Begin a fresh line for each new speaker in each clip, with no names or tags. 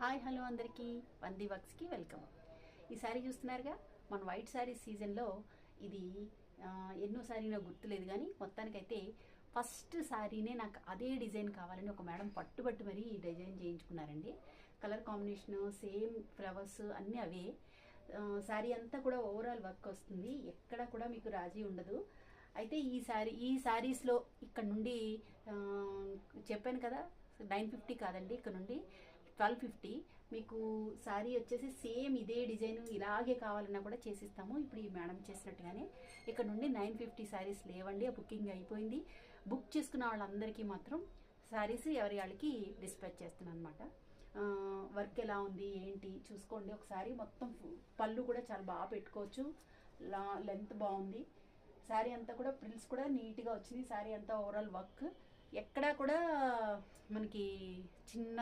Hi hello అందరికీ వంది వర్క్స్కి welcome. ఈ సారీ చూస్తున్నారుగా, మన వైట్ సారీ సీజన్లో ఇది ఎన్నో సారీ నాకు గుర్తులేదు, కానీ మొత్తానికైతే ఫస్ట్ సారీనే నాకు అదే డిజైన్ కావాలని ఒక మేడం పట్టుబట్టి మరీ డిజైన్ చేయించుకున్నారండి. కలర్ కాంబినేషన్ సేమ్, ఫ్లవర్స్ అన్నీ అవే. సారీ అంతా కూడా ఓవరాల్ వర్క్ వస్తుంది, ఎక్కడ కూడా మీకు రాజీ ఉండదు. అయితే ఈ సారీస్లో ఇక్కడ నుండి చెప్పాను కదా 950 కాదండి, ఇక్కడ నుండి 1250. మీకు శారీ వచ్చేసి సేమ్ ఇదే డిజైన్ ఇలాగే కావాలన్నా కూడా చేసిస్తాము. ఇప్పుడు ఈ మేడం చేసినట్టుగానే ఇక్కడ నుండి 950 శారీస్ లేవండి, బుకింగ్ అయిపోయింది. బుక్ చేసుకున్న వాళ్ళందరికీ మాత్రం శారీస్ ఎవరి వాళ్ళకి డిస్పాచ్ చేస్తున్నాను అనమాట. వర్క్ ఎలా ఉంది ఏంటి చూసుకోండి ఒకసారి. మొత్తం పళ్ళు కూడా చాలా బాగా పెట్టుకోవచ్చు, లెంత్ బాగుంది. శారీ అంతా కూడా ప్రిల్స్ కూడా నీట్గా వచ్చింది. శారీ అంతా ఓవరాల్ వర్క్ ఎక్కడా కూడా మనకి చిన్న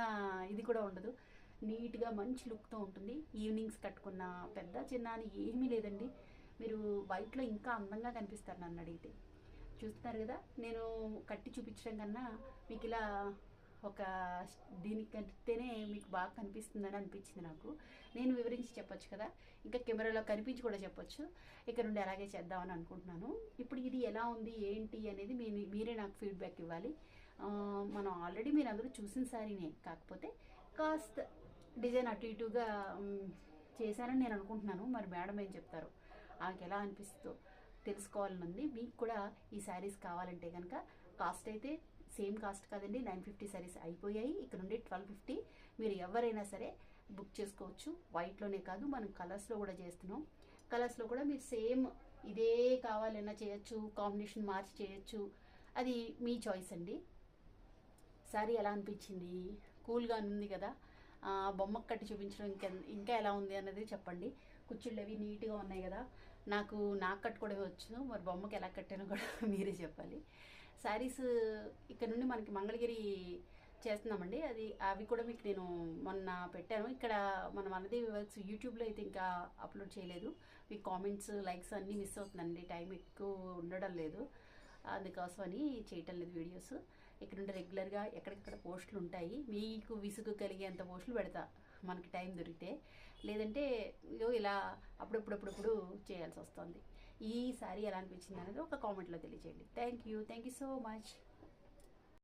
ఇది కూడా ఉండదు, నీట్గా మంచి లుక్తో ఉంటుంది. ఈవినింగ్స్ కట్టుకున్న పెద్ద చిన్న అని ఏమీ లేదండి. మీరు వైట్లో ఇంకా అందంగా కనిపిస్తారు నన్ను అడిగితే. చూస్తున్నారు కదా, నేను కట్టి చూపించడం కన్నా మీకు ఇలా ఒక దీనికి కట్టితేనే మీకు బాగా కనిపిస్తుందని అనిపించింది నాకు. నేను వివరించి చెప్పొచ్చు కదా, ఇంకా కెమెరాలో కనిపించి కూడా చెప్పొచ్చు. ఇక్కడ నుండి అలాగే చేద్దామని అనుకుంటున్నాను. ఇప్పుడు ఇది ఎలా ఉంది ఏంటి అనేది మీరే నాకు ఫీడ్బ్యాక్ ఇవ్వాలి. మనం ఆల్రెడీ మీరు అందరూ చూసిన సారీనే, కాకపోతే కాస్త డిజైన్ అటు ఇటుగా చేశానని నేను అనుకుంటున్నాను. మరి మేడం ఏం చెప్తారు, ఆమెకి ఎలా అనిపిస్తుందో తెలుసుకోవాలని ఉంది. మీకు కూడా ఈ శారీస్ కావాలంటే కనుక కాస్ట్ అయితే సేమ్ కాస్ట్ కాదండి, 950 శారీస్ అయిపోయాయి. ఇక్కడ నుండి 1250. మీరు ఎవరైనా సరే బుక్ చేసుకోవచ్చు. వైట్లోనే కాదు, మనం కలర్స్లో కూడా చేస్తున్నాం. కలర్స్లో కూడా మీరు సేమ్ ఇదే కావాలన్నా చేయొచ్చు, కాంబినేషన్ మార్చి చేయొచ్చు, అది మీ చాయిస్ అండి. శారీ ఎలా అనిపించింది? కూల్గా ఉంది కదా, బొమ్మకు కట్టి చూపించడం ఇంకా ఎలా ఉంది అన్నది చెప్పండి. కుచ్చుళ్ళు అవి నీట్గా ఉన్నాయి కదా, నాకు కట్టుకోవడమే వచ్చు, మరి బొమ్మకి ఎలా కట్టానో కూడా మీరే చెప్పాలి. శారీస్ ఇక్కడ నుండి మనకి మంగళగిరి చేస్తున్నామండి, అవి కూడా మీకు నేను మొన్న పెట్టాను. ఇక్కడ మన మనది వర్క్స్ యూట్యూబ్లో అయితే ఇంకా అప్లోడ్ చేయలేదు. మీకు కామెంట్స్ లైక్స్ అన్నీ మిస్ అవుతుందండి, టైం ఎక్కువ ఉండడం లేదు, అందుకోసం అని చేయటం లేదు వీడియోస్. ఇక్కడ నుండి రెగ్యులర్గా ఎక్కడికక్కడ పోస్టులు ఉంటాయి, మీకు విసుగు కలిగేంత పోస్టులు పెడతా మనకి టైం దొరికితే. లేదంటే ఇలా అప్పుడప్పుడు చేయాల్సి వస్తుంది. ఈ సారీ ఎలా అనిపించింది అనేది ఒక కామెంట్లో తెలియజేయండి. Thank you so much.